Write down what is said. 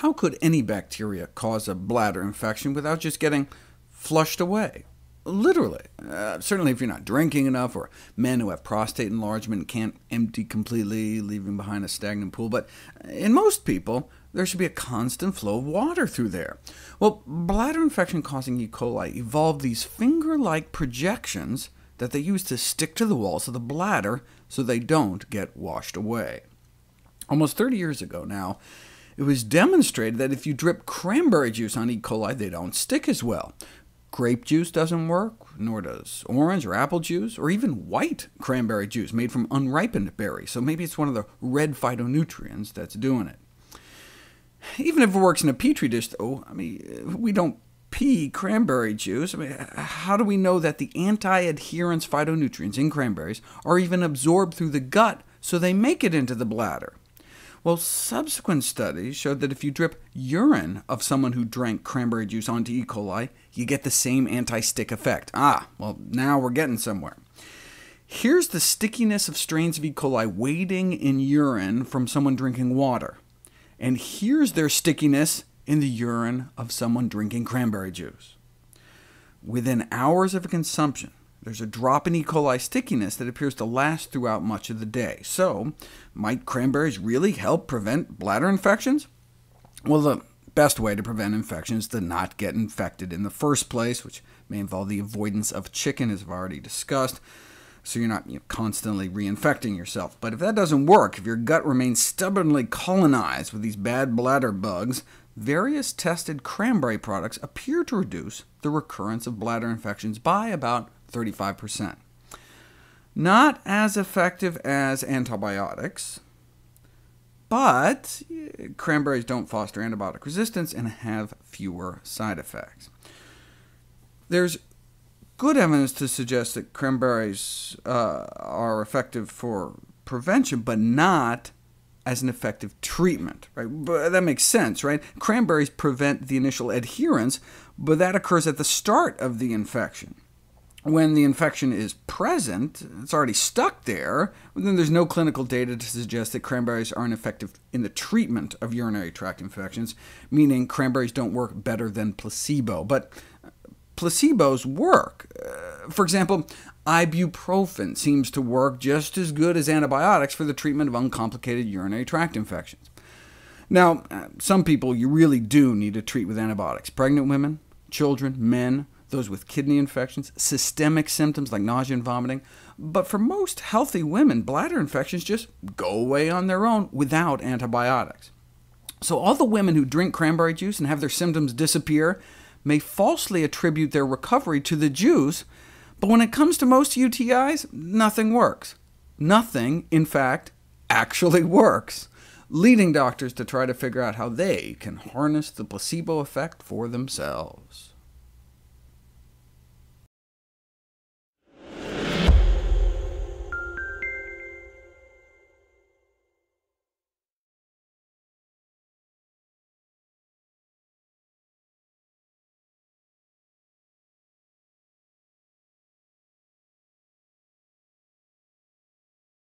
How could any bacteria cause a bladder infection without just getting flushed away? Literally. Certainly if you're not drinking enough, or men who have prostate enlargement can't empty completely, leaving behind a stagnant pool. But in most people, there should be a constant flow of water through there. Well, bladder infection-causing E. coli evolved these finger-like projections that they use to stick to the walls of the bladder so they don't get washed away. Almost 30 years ago now, it was demonstrated that if you drip cranberry juice on E. coli, they don't stick as well. Grape juice doesn't work, nor does orange or apple juice, or even white cranberry juice made from unripened berries, so maybe it's one of the red phytonutrients that's doing it. Even if it works in a petri dish, though, we don't pee cranberry juice. How do we know that the anti-adherence phytonutrients in cranberries are even absorbed through the gut so they make it into the bladder? Well, subsequent studies showed that if you drip urine of someone who drank cranberry juice onto E. coli, you get the same anti-stick effect. Well, now we're getting somewhere. Here's the stickiness of strains of E. coli waiting in urine from someone drinking water, and here's their stickiness in the urine of someone drinking cranberry juice. Within hours of consumption, there's a drop in E. coli stickiness that appears to last throughout much of the day. So, might cranberries really help prevent bladder infections? Well, the best way to prevent infections is to not get infected in the first place, which may involve the avoidance of chicken, as I've already discussed, so you're not constantly reinfecting yourself. But if that doesn't work, if your gut remains stubbornly colonized with these bad bladder bugs, various tested cranberry products appear to reduce the recurrence of bladder infections by about 35%. Not as effective as antibiotics, but cranberries don't foster antibiotic resistance and have fewer side effects. There's good evidence to suggest that cranberries are effective for prevention, but not as an effective treatment. Right? But that makes sense, right? Cranberries prevent the initial adherence, but that occurs at the start of the infection. When the infection is present, it's already stuck there, then there's no clinical data to suggest that cranberries aren't effective in the treatment of urinary tract infections, meaning cranberries don't work better than placebo. But placebos work. For example, ibuprofen seems to work just as good as antibiotics for the treatment of uncomplicated urinary tract infections. Now, some people you really do need to treat with antibiotics: pregnant women, children, men, those with kidney infections, systemic symptoms like nausea and vomiting. But for most healthy women, bladder infections just go away on their own without antibiotics. So all the women who drink cranberry juice and have their symptoms disappear may falsely attribute their recovery to the juice, but when it comes to most UTIs, nothing works. Nothing, in fact, actually works, leading doctors to try to figure out how they can harness the placebo effect for themselves.